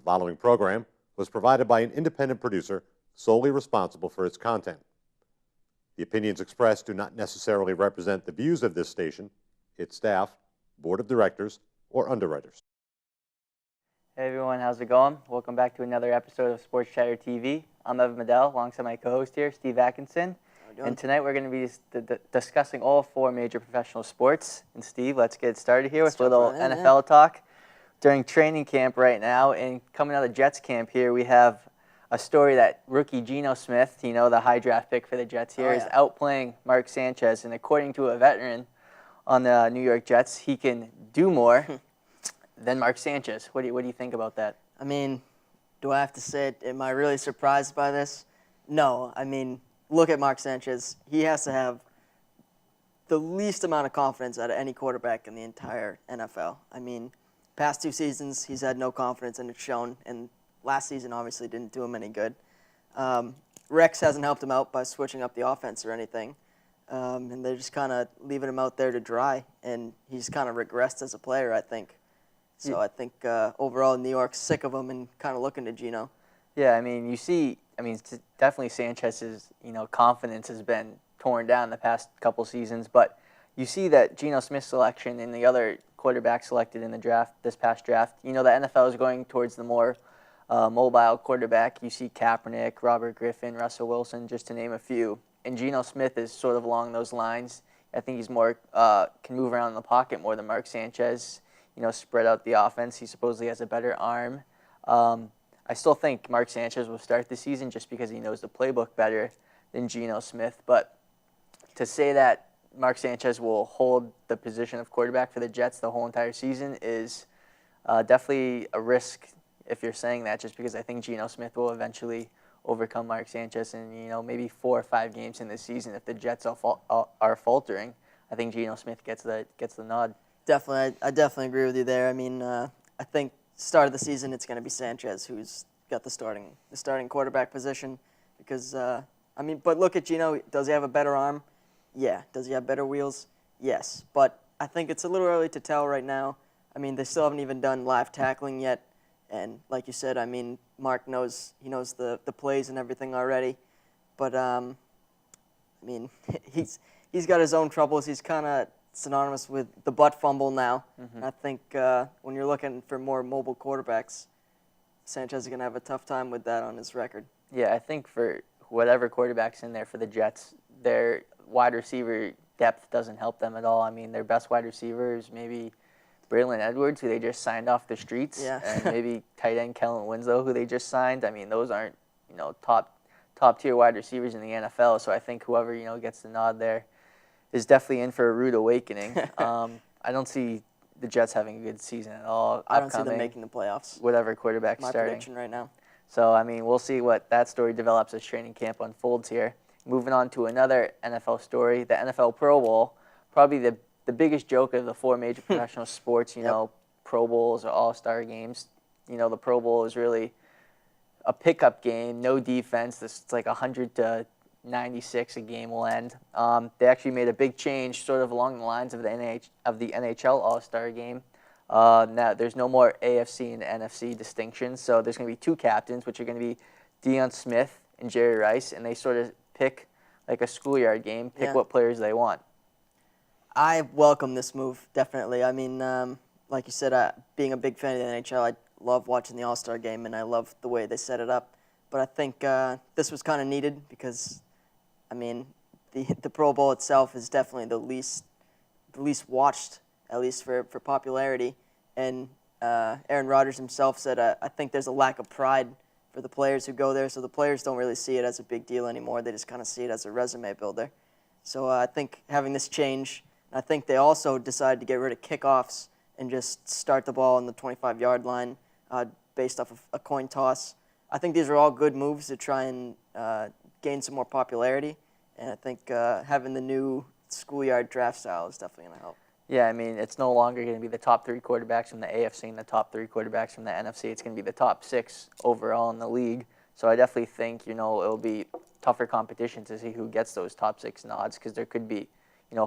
following program was provided by an independent producer solely responsible for its content. The opinions expressed do not necessarily represent the views of this station, its staff, board of directors, or underwriters. Hey everyone, how's it going? Welcome back to another episode of Sports Chatter TV. I'm Evan Medell, alongside my co-host here, Steve Atkinson. And tonight we're going to be discussing all four major professional sports. And Steve, let's get started here with a little NFL talk. During training camp right now, and coming out of Jets camp here, we have a story that rookie Geno Smith, the high draft pick for the Jets here, is outplaying Mark Sanchez. And according to a veteran on the New York Jets, he can do more than Mark Sanchez. What do you think about that? I mean, do I have to say it? Am I really surprised by this? No. I mean, look at Mark Sanchez. He has to have the least amount of confidence out of any quarterback in the entire NFL. I mean, past 2 seasons, he's had no confidence, and it's shown. And last season, obviously, didn't do him any good. Rex hasn't helped him out by switching up the offense or anything. And they're just kind of leaving him out there to dry. And he's kind of regressed as a player, I think. So I think overall, New York's sick of him and kind of looking to Geno. Yeah, I mean, definitely Sanchez's, confidence has been torn down the past couple seasons. But you see that Geno Smith's selection and the other quarterback selected in the draft, this past draft, the NFL is going towards the more mobile quarterback. You see Kaepernick, Robert Griffin, Russell Wilson, just to name a few. And Geno Smith is sort of along those lines. I think he's more can move around in the pocket more than Mark Sanchez. Spread out the offense. He supposedly has a better arm. I still think Mark Sanchez will start the season just because he knows the playbook better than Geno Smith. But to say that Mark Sanchez will hold the position of quarterback for the Jets the whole entire season is definitely a risk if you're saying that, just because I think Geno Smith will eventually overcome Mark Sanchez in, maybe 4 or 5 games in the season. If the Jets are faltering, I think Geno Smith gets the nod. Definitely, I definitely agree with you there. I mean, I think start of the season it's going to be Sanchez who's got the starting quarterback position because but look at Geno. Does he have a better arm? Yeah. Does he have better wheels? Yes. But I think it's a little early to tell right now. I mean, they still haven't even done live tackling yet, and like you said, I mean, Mark knows the plays and everything already, but I mean, he's got his own troubles. He's kind of synonymous with the butt fumble now. And I think when you're looking for more mobile quarterbacks, Sanchez is going to have a tough time with that on his record. Yeah, I think for whatever quarterback's in there for the Jets, their wide receiver depth doesn't help them at all. I mean, their best wide receiver is maybe Braylon Edwards, who they just signed off the streets, and maybe tight end Kellen Winslow, who they just signed. I mean, those aren't top tier wide receivers in the NFL. So I think whoever gets the nod there is definitely in for a rude awakening. I don't see the Jets having a good season at all. I don't see them making the playoffs. Whatever quarterback's My starting. prediction right now. So, I mean, we'll see what that story develops as training camp unfolds here. Moving on to another NFL story, the NFL Pro Bowl, probably the biggest joke of the 4 major professional sports, Pro Bowls or All-Star games. The Pro Bowl is really a pickup game, no defense. It's like 100 to 96 a game will end. They actually made a big change sort of along the lines of the NHL All-Star game. Now there's no more AFC and NFC distinctions, so there's going to be 2 captains, which are going to be Deion Smith and Jerry Rice, and they sort of pick like a schoolyard game, pick what players they want. I welcome this move, definitely. I mean, like you said, being a big fan of the NHL, I love watching the All-Star game, and I love the way they set it up. But I think this was kind of needed because, I mean, the Pro Bowl itself is definitely the least watched, at least for popularity. And Aaron Rodgers himself said, I think there's a lack of pride for the players who go there, so the players don't really see it as a big deal anymore. They just kind of see it as a resume builder. So I think having this change, I think they also decided to get rid of kickoffs and just start the ball on the 25-yard line based off of a coin toss. I think these are all good moves to try and gain some more popularity, and I think having the new schoolyard draft style is definitely going to help. Yeah, I mean, it's no longer going to be the top 3 quarterbacks from the AFC and the top 3 quarterbacks from the NFC. It's going to be the top 6 overall in the league. So I definitely think, it'll be tougher competition to see who gets those top 6 nods, because there could be,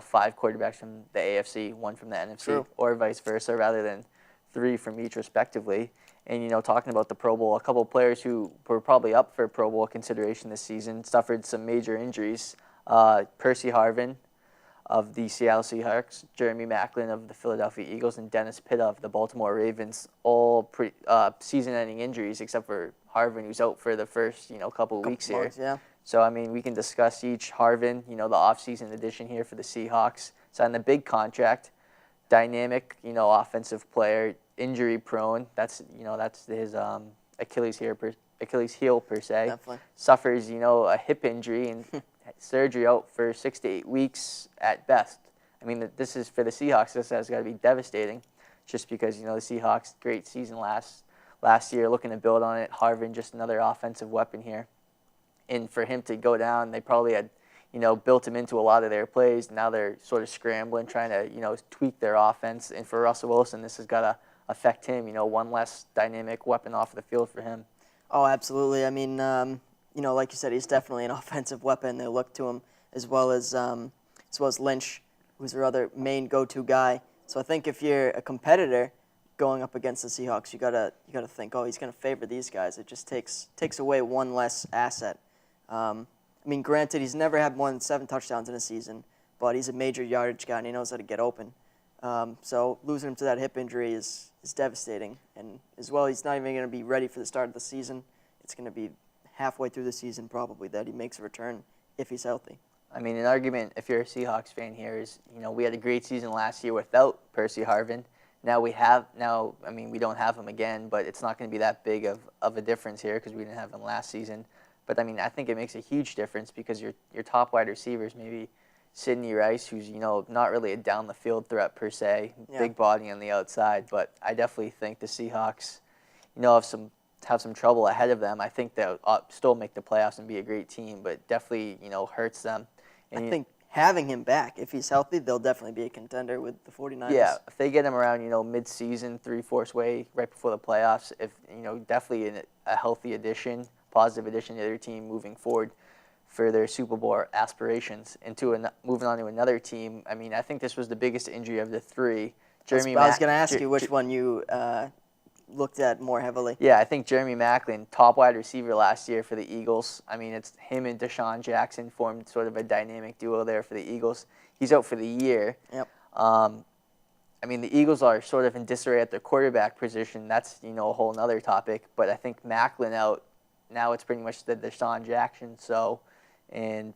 5 quarterbacks from the AFC, 1 from the NFC, or vice versa, rather than 3 from each respectively. And, talking about the Pro Bowl, a couple of players who were probably up for Pro Bowl consideration this season suffered some major injuries. Percy Harvin of the Seattle Seahawks, Jeremy Maclin of the Philadelphia Eagles, and Dennis Pitta of the Baltimore Ravens, all season-ending injuries except for Harvin, who's out for the first, couple of weeks months, here. yeah. So, we can discuss each. Harvin, the offseason addition here for the Seahawks, signed the big contract, dynamic, offensive player, injury-prone. That's his Achilles heel per se. Definitely. Suffers, a hip injury and surgery out for 6 to 8 weeks at best. This is for the Seahawks. This has got to be devastating, just because the Seahawks great season last year, looking to build on it. Harvin just another offensive weapon here, and for him to go down, they probably had built him into a lot of their plays. Now they're sort of scrambling, trying to tweak their offense. And for Russell Wilson, this has got to affect him. One less dynamic weapon off the field for him. Oh, absolutely. Like you said, he's definitely an offensive weapon. They look to him as well as Lynch, who's their other main go-to guy. So I think if you're a competitor going up against the Seahawks, you gotta think, oh, he's gonna favor these guys. It just takes away one less asset. Granted, he's never had more than 7 touchdowns in a season, but he's a major yardage guy and he knows how to get open. So losing him to that hip injury is devastating. And as well, he's not even going to be ready for the start of the season. It's going to be halfway through the season probably that he makes a return if he's healthy. An argument, if you're a Seahawks fan here, is, we had a great season last year without Percy Harvin. Now we don't have him again, but it's not going to be that big of a difference here because we didn't have him last season. But, I think it makes a huge difference because your top wide receivers, maybe Sidney Rice, who's, not really a down-the-field threat per se, big body on the outside. But I definitely think the Seahawks, have some trouble ahead of them. I think they'll still make the playoffs and be a great team, but definitely, hurts them. And I think having him back, if he's healthy, they'll definitely be a contender with the 49ers. Yeah, if they get him around, mid-season, 3/4 way, right before the playoffs, if, definitely a healthy addition, positive addition to their team moving forward for their Super Bowl aspirations. And moving on to another team, I think this was the biggest injury of the three. I was going to ask you which one you looked at more heavily. Yeah, I think Jeremy Maclin, top wide receiver last year for the Eagles. It's him and Deshaun Jackson formed sort of a dynamic duo there for the Eagles. He's out for the year. Yep. The Eagles are sort of in disarray at their quarterback position. That's, a whole other topic. But I think Maclin out, now it's pretty much the Deshaun Jackson and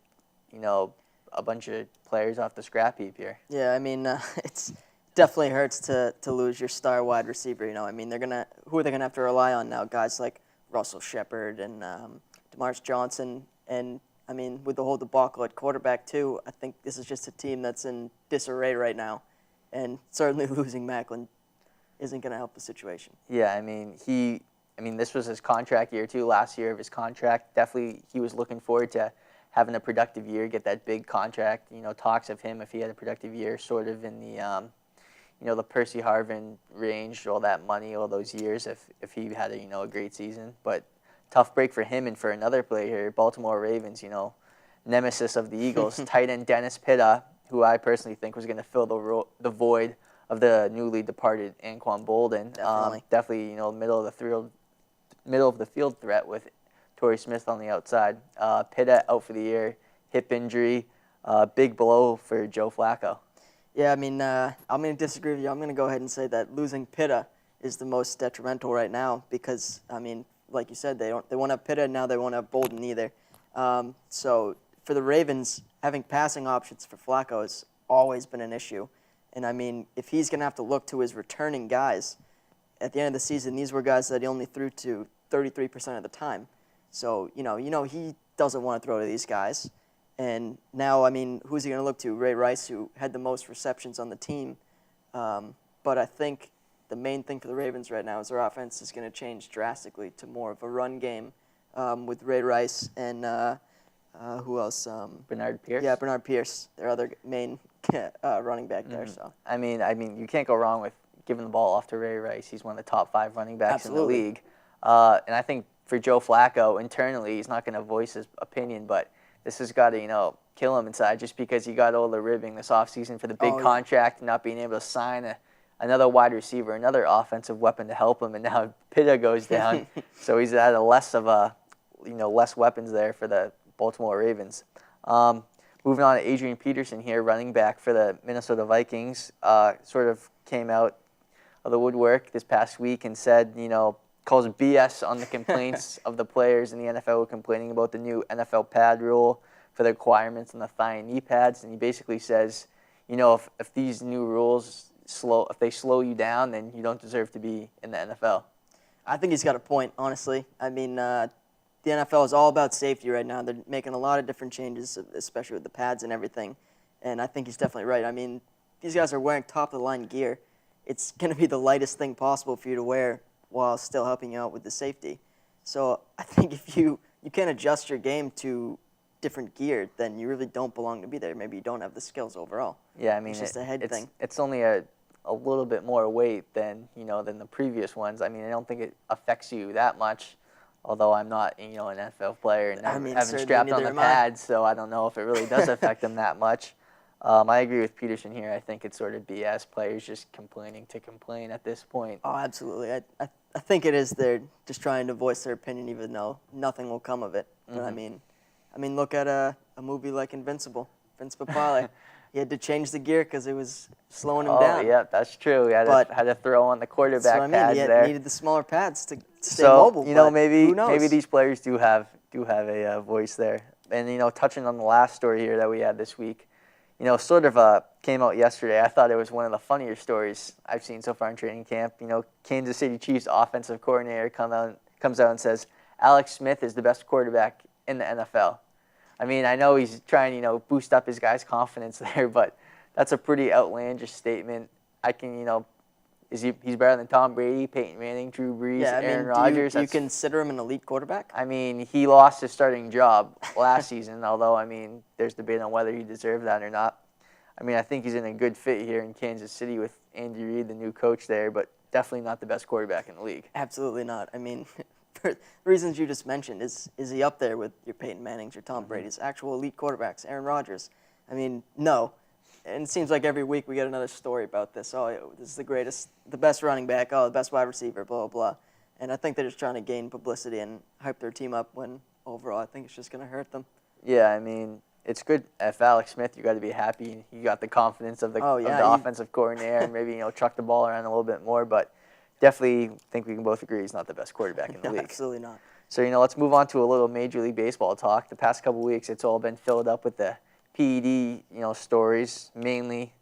a bunch of players off the scrap heap here. Yeah, it's definitely hurts to lose your star wide receiver. Who are they gonna have to rely on now? Guys like Russell Shepard and DeMarcus Johnson, and with the whole debacle at quarterback too. I think this is just a team that's in disarray right now, and certainly losing Maclin isn't gonna help the situation. Yeah, this was his contract year too. Last year of his contract, definitely he was looking forward to having a productive year, get that big contract. Talks of him if he had a productive year, sort of in the Percy Harvin range, all that money, all those years, if he had a great season. But tough break for him and for another player here, Baltimore Ravens, nemesis of the Eagles, tight end Dennis Pitta, who I personally think was going to fill the void of the newly departed Anquan Bolden. Definitely, middle of the field threat with Torrey Smith on the outside. Pitta out for the year, hip injury, big blow for Joe Flacco. Yeah, I'm going to disagree with you. I'm going to go ahead and say that losing Pitta is the most detrimental right now because, like you said, they won't have Pitta, now they won't have Bolden either. So for the Ravens, having passing options for Flacco has always been an issue. And, if he's going to have to look to his returning guys, at the end of the season, these were guys that he only threw to 33% of the time. So, he doesn't want to throw to these guys. And now, who's he going to look to? Ray Rice, who had the most receptions on the team. But I think the main thing for the Ravens right now is their offense is going to change drastically to more of a run game with Ray Rice and who else? Bernard Pierce? Yeah, Bernard Pierce, their other main running back there. So you can't go wrong with giving the ball off to Ray Rice. He's one of the top 5 running backs Absolutely. in the league. And I think for Joe Flacco, internally, he's not going to voice his opinion, but this has got to, kill him inside just because he got all the ribbing this offseason for the big contract and not being able to sign another wide receiver, another offensive weapon to help him, and now Pitta goes down, so he's at less weapons there for the Baltimore Ravens. Moving on to Adrian Peterson here, running back for the Minnesota Vikings, sort of came out of the woodwork this past week and said, calls BS on the complaints of the players in the NFL complaining about the new NFL pad rule for the requirements on the thigh and knee pads, and he basically says, if these new rules if they slow you down, then you don't deserve to be in the NFL. I think he's got a point, honestly. I mean, the NFL is all about safety right now. They're making a lot of different changes, especially with the pads and everything, and I think he's definitely right. I mean, these guys are wearing top-of-the-line gear. It's going to be the lightest thing possible for you to wear while still helping you out with the safety. So I think if you can't adjust your game to different gear, then you really don't belong to be there. Maybe you don't have the skills overall. Yeah, I mean, it's just a head thing. It's only a little bit more weight than the previous ones. I mean, I don't think it affects you that much. Although I'm not, an NFL player and haven't strapped on the pads, so I don't know if it really does affect them that much. I agree with Peterson here. I think it's sort of BS. Players just complaining to complain at this point. Oh, absolutely. I think it is. They're just trying to voice their opinion, even though nothing will come of it. Mm-hmm. But I mean, look at a movie like Invincible. Vince Papale. He had to change the gear because it was slowing him down. Oh, yeah, that's true. He had to throw on the quarterback pads there. He needed the smaller pads to stay mobile. Maybe these players do have a voice there. And touching on the last story here that we had this week, sort of came out yesterday. I thought it was one of the funnier stories I've seen so far in training camp. Kansas City Chiefs offensive coordinator comes out and says Alex Smith is the best quarterback in the NFL. I mean, I know he's trying, boost up his guys' confidence there, but that's a pretty outlandish statement. He's better than Tom Brady, Peyton Manning, Drew Brees, Aaron Rodgers. Do you consider him an elite quarterback? I mean, he lost his starting job last season, although, there's debate on whether he deserved that or not. I think he's in a good fit here in Kansas City with Andy Reid, the new coach there, but definitely not the best quarterback in the league. Absolutely not. For the reasons you just mentioned, is he up there with your Peyton Mannings, your Tom Brady's, actual elite quarterbacks, Aaron Rodgers? No. And it seems like every week we get another story about this. Oh, this is the best running back, the best wide receiver, blah, blah, blah. And I think they're just trying to gain publicity and hype their team up when overall I think it's just going to hurt them. Yeah, it's good. If Alex Smith, you got to be happy. You got the confidence of the offensive coordinator and maybe, chuck the ball around a little bit more, but definitely think we can both agree he's not the best quarterback in the league. Absolutely not. So, let's move on to a little Major League Baseball talk. The past couple weeks, it's all been filled up with the PED, stories. Mainly,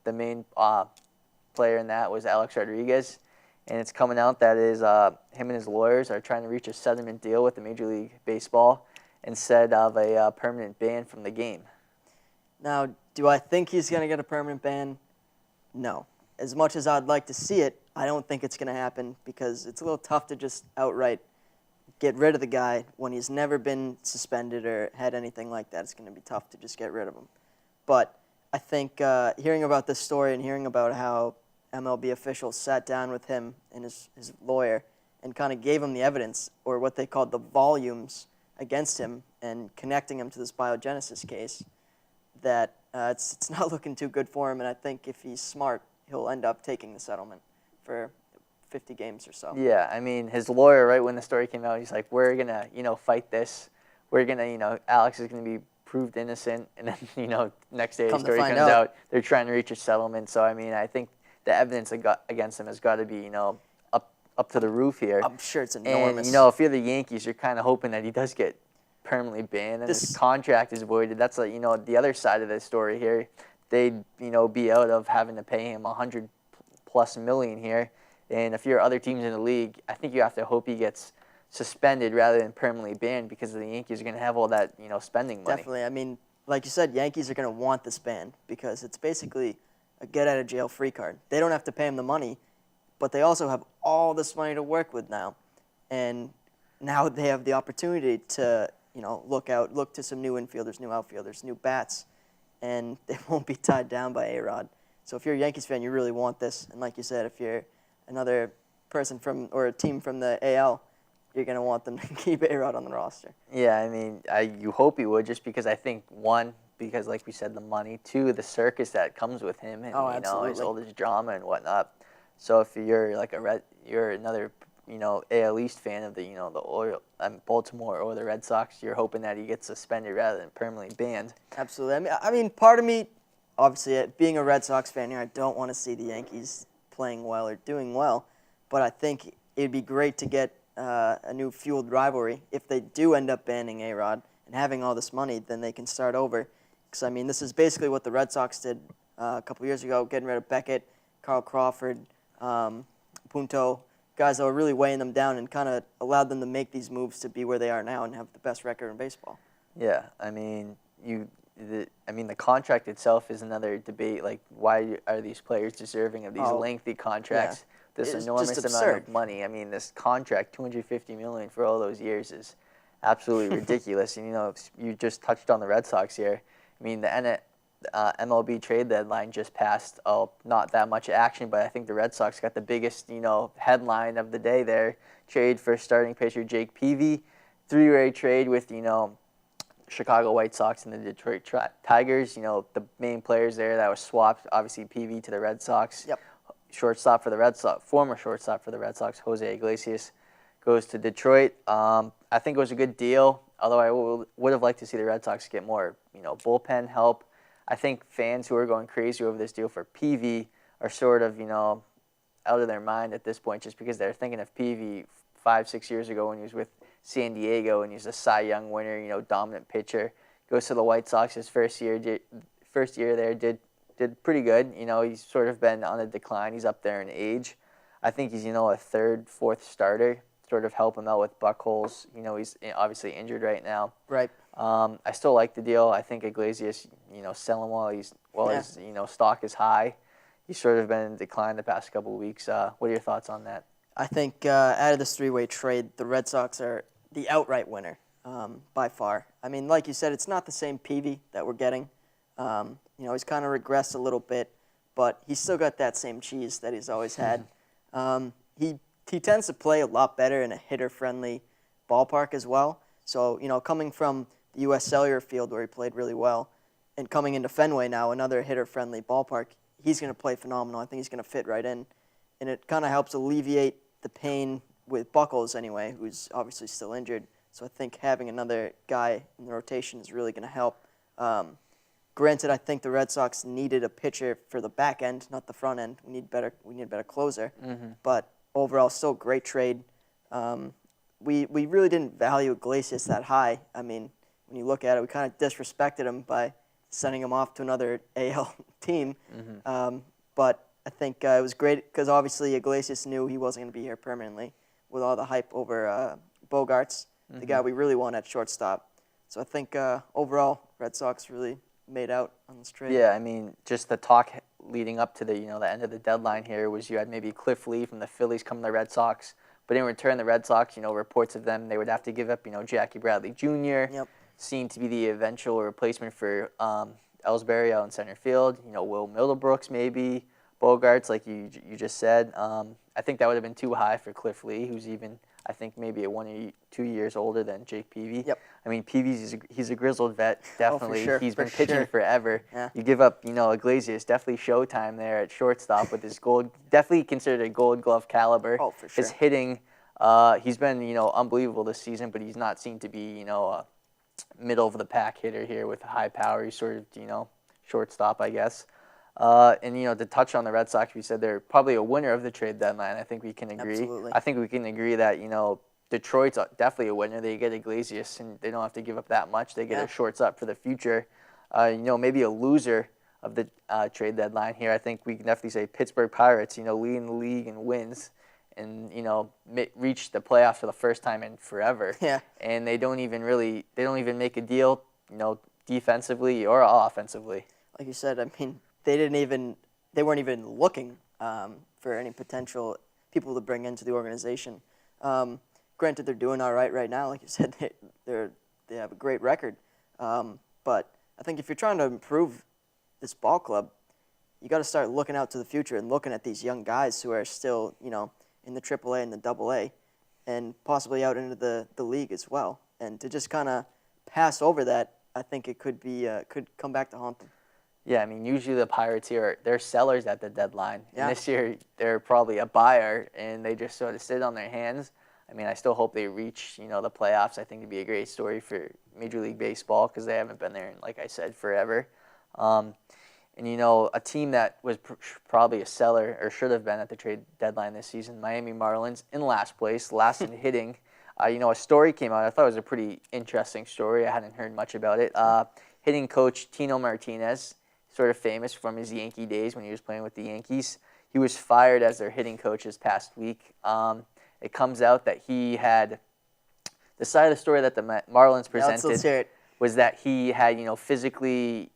the main player in that was Alex Rodriguez. And it's coming out that him and his lawyers are trying to reach a settlement deal with the Major League Baseball instead of a permanent ban from the game. Now, do I think he's going to get a permanent ban? No. As much as I'd like to see it, I don't think it's going to happen because it's a little tough to just outright get rid of the guy when he's never been suspended or had anything like that. It's going to be tough to just get rid of him. But I think hearing about this story and hearing about how MLB officials sat down with him and his lawyer and kind of gave him the evidence, or what they called the volumes against him, and connecting him to this biogenesis case, that it's not looking too good for him. And I think if he's smart, he'll end up taking the settlement for 50 games or so. Yeah, his lawyer, right when the story came out, he's like, we're going to, fight this. We're going to, Alex is going to be proved innocent. And then, next day the story comes out. They're trying to reach a settlement. So, I think the evidence against him has got to be, up to the roof here. I'm sure it's enormous. And, if you're the Yankees, you're kind of hoping that he does get permanently banned and his contract is voided. That's, the other side of the story here. They'd, be out of having to pay him $100+ million here. And if you're other teams in the league, I think you have to hope he gets suspended rather than permanently banned, because the Yankees are going to have all that, spending money. Definitely. Like you said, Yankees are going to want this ban because it's basically a get-out-of-jail-free card. They don't have to pay him the money, but they also have all this money to work with now. And now they have the opportunity to, look to some new infielders, new outfielders, new bats, and they won't be tied down by A-Rod. So if you're a Yankees fan, you really want this. And like you said, if you're another person or a team from the AL, you're going to want them to keep A-Rod on the roster. Yeah, you hope he would, just because I think, one, because, like we said, the money, two, the circus that comes with him, and Oh, his absolutely. all this drama and whatnot. So if you're like you're another AL East fan of the Baltimore or the Red Sox, you're hoping that he gets suspended rather than permanently banned. Absolutely. I mean, part of me, obviously, being a Red Sox fan here, I don't want to see the Yankees playing well or doing well, but I think it'd be great to get a new fueled rivalry. If they do end up banning A-Rod and having all this money, then they can start over. Because, I mean, this is basically what the Red Sox did a couple years ago, getting rid of Beckett, Carl Crawford, Punto, guys that were really weighing them down and kind of allowed them to make these moves to be where they are now and have the best record in baseball. Yeah, I mean, the contract itself is another debate. Like, why are these players deserving of these lengthy contracts? This It's enormous just amount absurd. of money. I mean, this contract, $250 million for all those years, is absolutely ridiculous. And you just touched on the Red Sox here. I mean, the MLB trade deadline just passed. Not that much action, but I think the Red Sox got the biggest headline of the day there. Trade for starting pitcher Jake Peavy, 3-way trade with Chicago White Sox and the Detroit Tigers. The main players there that was swapped. Obviously, Peavy to the Red Sox. Yep. Shortstop for the Red Sox, former shortstop for the Red Sox, Jose Iglesias, goes to Detroit. I think it was a good deal, although I would have liked to see the Red Sox get more, bullpen help. I think fans who are going crazy over this deal for Peavy are sort of, out of their mind at this point, just because they're thinking of Peavy 5-6 years ago when he was with San Diego and he's a Cy Young winner, dominant pitcher. Goes to the White Sox his first year there, did pretty good. He's sort of been on a decline. He's up there in age. I think he's, a third, fourth starter, sort of help him out with Buckholes. He's obviously injured right now. Right. I still like the deal. I think Iglesias, sell him while his stock is high. He's sort of been in decline the past couple of weeks. What are your thoughts on that? I think out of this three-way trade, the Red Sox are the outright winner by far. I mean, like you said, it's not the same Peavy that we're getting. He's kind of regressed a little bit, but he's still got that same cheese that he's always had. He tends to play a lot better in a hitter-friendly ballpark as well. So, coming from the U.S. Cellular Field where he played really well and coming into Fenway now, another hitter-friendly ballpark, he's going to play phenomenal. I think he's going to fit right in. And it kind of helps alleviate the pain with Buckles anyway, who's obviously still injured. So I think having another guy in the rotation is really going to help. Granted, I think the Red Sox needed a pitcher for the back end, not the front end. We need a better closer. Mm-hmm. But overall, still great trade. We really didn't value Iglesias that high. I mean, when you look at it, we kind of disrespected him by sending him off to another AL team. Mm-hmm. But I think it was great because obviously Iglesias knew he wasn't going to be here permanently with all the hype over Bogarts, mm-hmm. the guy we really want at shortstop. So I think overall, Red Sox really made out on this trade. Yeah, I mean, just the talk leading up to the the end of the deadline here was you had maybe Cliff Lee from the Phillies come to the Red Sox, but in return the Red Sox, reports of them they would have to give up Jackie Bradley Jr. Yep. Seen to be the eventual replacement for Ellsbury out in center field. Will Middlebrooks maybe, Bogarts like you just said. I think that would have been too high for Cliff Lee, who's even I think maybe 1 or 2 years older than Jake Peavy. Yep. I mean, Peavy's he's a grizzled vet, definitely. Oh, for sure. He's been pitching forever. Yeah. You give up, Iglesias, definitely showtime there at shortstop with his definitely considered a Gold Glove caliber. Oh, for sure. His hitting, he's been, unbelievable this season, but he's not seen to be, a middle of the pack hitter here with high power. He's sort of, shortstop, I guess. And to touch on the Red Sox, we said they're probably a winner of the trade deadline. I think we can agree. Absolutely. I think we can agree that Detroit's definitely a winner. They get Iglesias, and they don't have to give up that much. They get a shortstop for the future. Maybe a loser of the trade deadline here. I think we can definitely say Pittsburgh Pirates. Leading the league in wins, and reach the playoffs for the first time in forever. Yeah. And they don't even make a deal. Defensively or offensively. Like you said, I mean, they weren't even looking for any potential people to bring into the organization. Granted, they're doing all right now. Like you said, they have a great record. But I think if you're trying to improve this ball club, you got to start looking out to the future and looking at these young guys who are still, in the AAA and the AA, and possibly out into the league as well. And to just kind of pass over that I think it could come back to haunt them. Yeah, I mean, usually the Pirates here, they're sellers at the deadline. Yeah. And this year, they're probably a buyer, and they just sort of sit on their hands. I mean, I still hope they reach, the playoffs. I think it'd be a great story for Major League Baseball because they haven't been there in, like I said, forever. And, a team that was probably a seller or should have been at the trade deadline this season, Miami Marlins, in last place, last in hitting. A story came out. I thought it was a pretty interesting story. I hadn't heard much about it. Hitting coach Tino Martinez, sort of famous from his Yankee days when he was playing with the Yankees. He was fired as their hitting coach this past week. It comes out that he had the side of the story that the Marlins presented was that he had, physically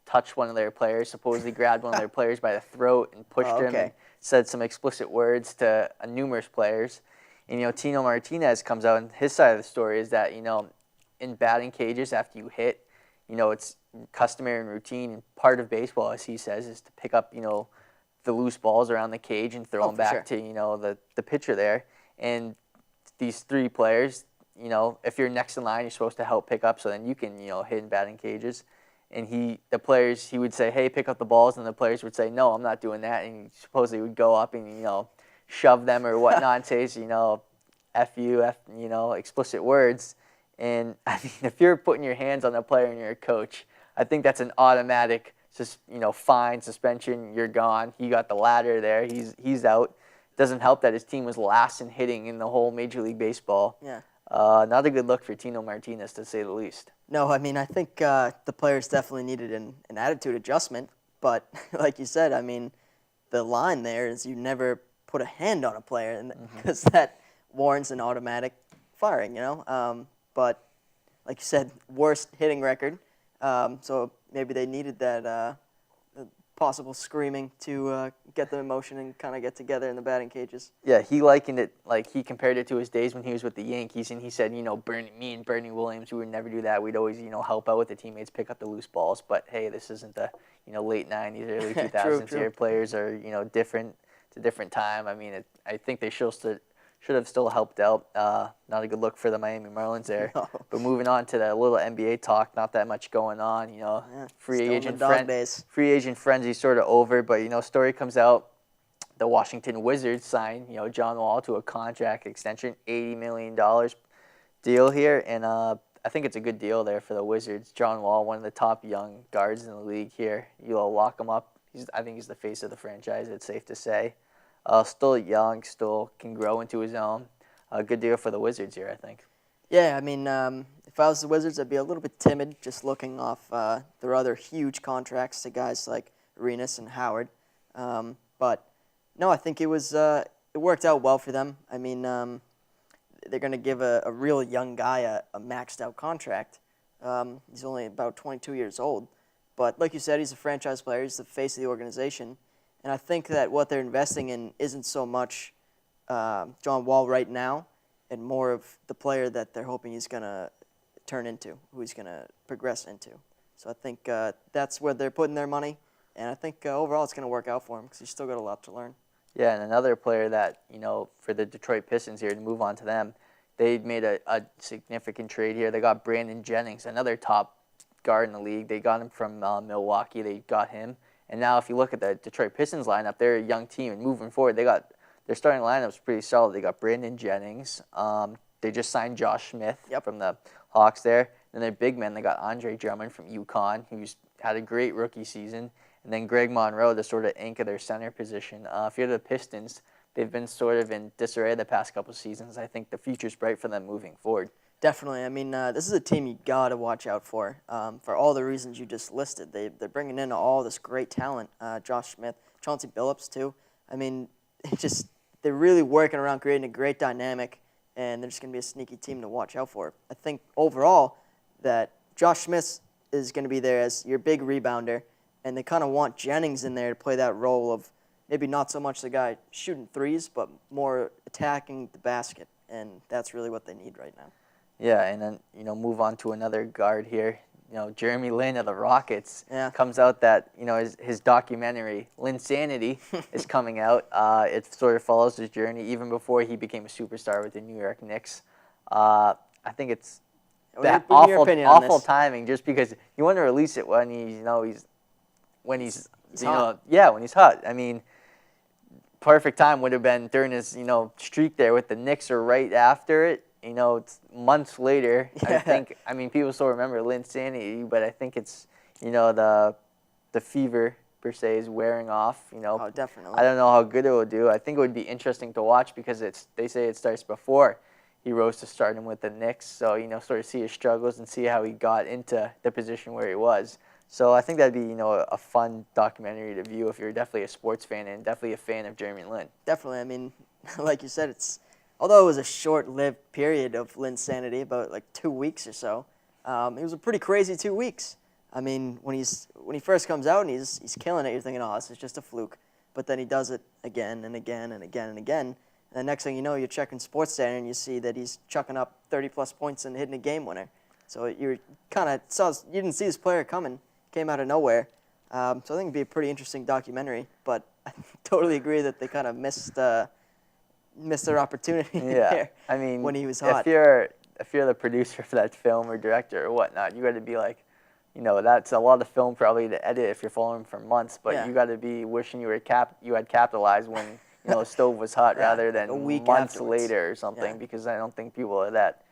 touched one of their players, supposedly grabbed one of their players by the throat and pushed him and said some explicit words to numerous players. And, Tino Martinez comes out, and his side of the story is that, in batting cages after you hit, it's customary and routine and part of baseball, as he says, is to pick up, the loose balls around the cage and throw them back to, the pitcher there. And these three players, if you're next in line, you're supposed to help pick up so then you can, hit in batting cages. And he would say, hey, pick up the balls, and the players would say, no, I'm not doing that. And he supposedly would go up and, shove them or whatnot and say, F you, explicit words. And, I mean, if you're putting your hands on a player and you're a coach, I think that's an automatic, fine, suspension, you're gone. He got the ladder there. He's out. Doesn't help that his team was last in hitting in the whole Major League Baseball. Yeah. Not a good look for Tino Martinez, to say the least. No, I mean, I think the players definitely needed an attitude adjustment. But like you said, I mean, the line there is you never put a hand on a player, and because that warrants an automatic firing, But like you said, worst hitting record. So maybe they needed that possible screaming to get the emotion and kind of get together in the batting cages. Yeah, he likened it, he compared it to his days when he was with the Yankees, and he said, me and Bernie Williams, we would never do that. We'd always, help out with the teammates, pick up the loose balls. But, hey, this isn't the, late 90s, early 2000s. True. Here players are, different. It's a different time. I mean, I think they should have still helped out. Not a good look for the Miami Marlins there. No. But moving on to the little NBA talk, not that much going on. Free agent frenzy sort of over. But story comes out, the Washington Wizards signed John Wall to a contract extension, $80 million deal here, and I think it's a good deal there for the Wizards. John Wall, one of the top young guards in the league here. Lock him up. I think he's the face of the franchise. It's safe to say. Still young, still can grow into his own. A good deal for the Wizards here, I think. Yeah, I mean, if I was the Wizards, I'd be a little bit timid just looking off their other huge contracts to guys like Arenas and Howard. But no, I think it worked out well for them. I mean, they're going to give a real young guy a maxed out contract. He's only about 22 years old. But like you said, he's a franchise player. He's the face of the organization. And I think that what they're investing in isn't so much John Wall right now and more of the player that they're hoping he's going to turn into, who he's going to progress into. So I think that's where they're putting their money. And I think overall it's going to work out for him because he's still got a lot to learn. Yeah, and another player that, for the Detroit Pistons here, to move on to them, they made a significant trade here. They got Brandon Jennings, another top guard in the league. They got him from Milwaukee. They got him. And now if you look at the Detroit Pistons lineup, they're a young team. And moving forward, their starting lineup's pretty solid. They got Brandon Jennings. They just signed Josh Smith from the Hawks there. And their big men, they got Andre Drummond from UConn, who's had a great rookie season. And then Greg Monroe to sort of anchor their center position. If you're the Pistons, they've been sort of in disarray the past couple seasons. I think the future's bright for them moving forward. Definitely. I mean, this is a team you got to watch out for all the reasons you just listed. They're bringing in all this great talent, Josh Smith, Chauncey Billups, too. I mean, they're really working around creating a great dynamic, and they're just going to be a sneaky team to watch out for. I think overall that Josh Smith is going to be there as your big rebounder, and they kind of want Jennings in there to play that role of maybe not so much the guy shooting threes, but more attacking the basket, and that's really what they need right now. Yeah, and then, move on to another guard here. Jeremy Lin of the Rockets comes out that, his documentary, Linsanity, is coming out. It sort of follows his journey even before he became a superstar with the New York Knicks. I think it's that What your awful opinion on awful this? timing, just because you want to release it when he's when he's hot. when he's hot. I mean, perfect time would have been during his streak there with the Knicks or right after it. It's months later. I Yeah. think. I mean, people still remember Linsanity, but I think it's the fever per se is wearing off. Oh, definitely. I don't know how good it will do. I think it would be interesting to watch because they say it starts before he rose to stardom with the Knicks. So sort of see his struggles and see how he got into the position where he was. So I think that'd be a fun documentary to view if you're definitely a sports fan and definitely a fan of Jeremy Lin. Definitely. I mean, like you said, although it was a short-lived period of Linsanity, about like 2 weeks or so, it was a pretty crazy 2 weeks. I mean, when he first comes out and he's killing it, you're thinking, oh, this is just a fluke. But then he does it again and again and again and again. And the next thing you know, you're checking Sports Center and you see that he's chucking up 30-plus points and hitting a game winner. So you didn't see this player coming. Came out of nowhere. So I think it'd be a pretty interesting documentary. But I totally agree that they kind of missed their opportunity there. I mean, when he was hot. If you're the producer for that film or director or whatnot, you got to be like, that's a lot of film probably to edit if you're following for months. But Yeah. you got to be wishing you had capitalized when the stove was hot rather than a week months afterwards. later or something. Yeah. Because I don't think people are that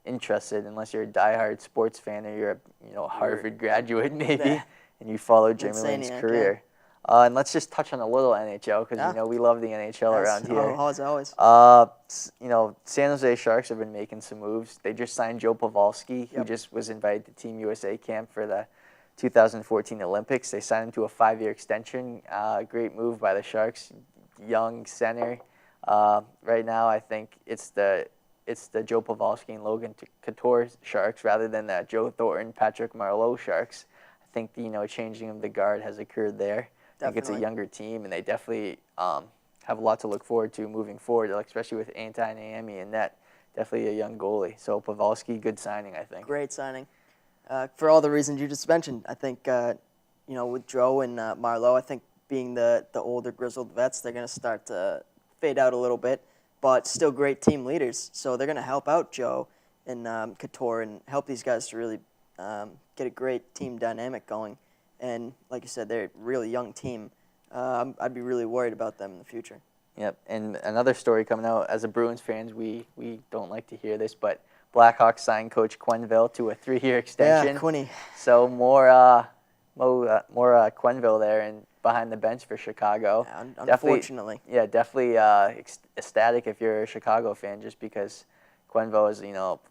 interested unless you're a diehard sports fan or you're a Harvard graduate maybe, Yeah. and you follow Jeremy Lin's Insaniac, career. And let's just touch on a little NHL because Yeah. we love the NHL around here. As always. San Jose Sharks have been making some moves. They just signed Joe Pavelski, who Yep. just was invited to Team USA camp for the 2014 Olympics. They signed him to a 5-year extension. Great move by the Sharks. Young center. Right now, I think it's the Joe Pavelski and Logan Couture Sharks rather than the Joe Thornton, Patrick Marleau Sharks. I think changing of the guard has occurred there. I think it's a Definitely. younger team, and they definitely have a lot to look forward to moving forward, especially with Antti Niemi in net. Definitely a young goalie. So Pavelski, good signing, I think. Great signing. For all the reasons you just mentioned, I think with Joe and Marleau, I think being the older grizzled vets, they're going to start to fade out a little bit, but still great team leaders. So they're going to help out Joe and Couture and help these guys to really get a great team dynamic going. And like you said, they're a really young team. I'd be really worried about them in the future. Yep, and another story coming out, as a Bruins fans, we don't like to hear this, but Blackhawks signed Coach Quenneville to a 3-year extension. Yeah, Quinny. So more Quenneville there and behind the bench for Chicago. Yeah, unfortunately. Definitely ecstatic if you're a Chicago fan, just because Quenneville has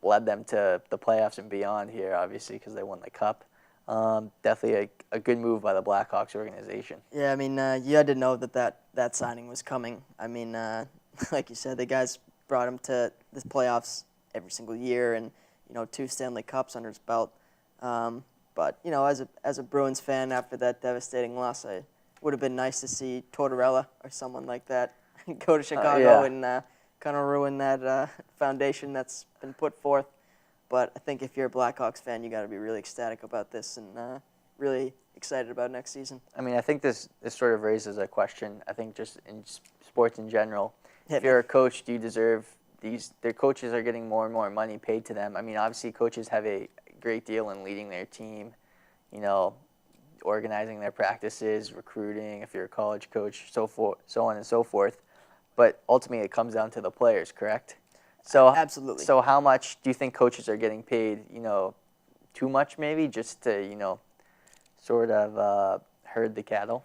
led them to the playoffs and beyond here, obviously because they won the Cup. Definitely a good move by the Blackhawks organization. Yeah, I mean, you had to know that signing was coming. I mean, like you said, the guys brought him to the playoffs every single year, and 2 Stanley Cups under his belt. But as a Bruins fan, after that devastating loss, it would have been nice to see Tortorella or someone like that go to Chicago and kind of ruin that foundation that's been put forth. But I think if you're a Blackhawks fan, you got to be really ecstatic about this and really excited about next season. I mean, I think this sort of raises a question. I think just in sports in general, Yeah. if you're a coach, do you deserve these? Their coaches are getting more and more money paid to them. I mean, obviously, coaches have a great deal in leading their team, organizing their practices, recruiting. If you're a college coach, so on and so forth. But ultimately, it comes down to the players, correct? So Absolutely. So how much do you think coaches are getting paid? Too much maybe, just to sort of herd the cattle.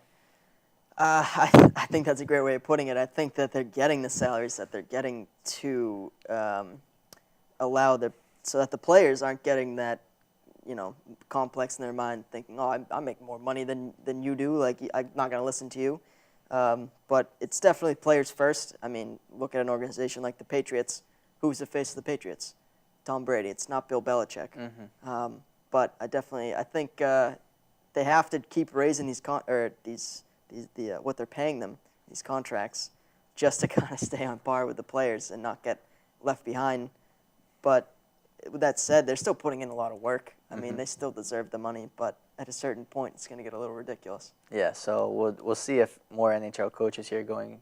I think that's a great way of putting it. I think that they're getting the salaries that they're getting to allow so that the players aren't getting that complex in their mind, thinking, oh, I make more money than you do. Like, I'm not going to listen to you. But it's definitely players first. I mean, look at an organization like the Patriots. Who's the face of the Patriots? Tom Brady. It's not Bill Belichick. Mm-hmm. But I think they have to keep raising what they're paying them, these contracts, just to kind of stay on par with the players and not get left behind. But with that said, they're still putting in a lot of work. I mean, they still deserve the money, but at a certain point, it's going to get a little ridiculous. Yeah, so we'll see if more NHL coaches here going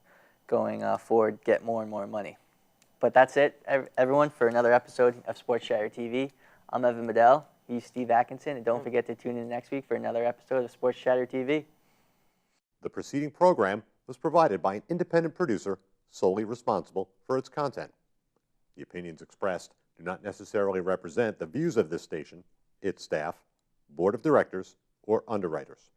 forward get more and more money. But that's it, everyone, for another episode of Sports Shire TV. I'm Evan Medell. He's Steve Atkinson. And don't forget to tune in next week for another episode of Sports Chatter TV. The preceding program was provided by an independent producer solely responsible for its content. The opinions expressed do not necessarily represent the views of this station, its staff, board of directors, or underwriters.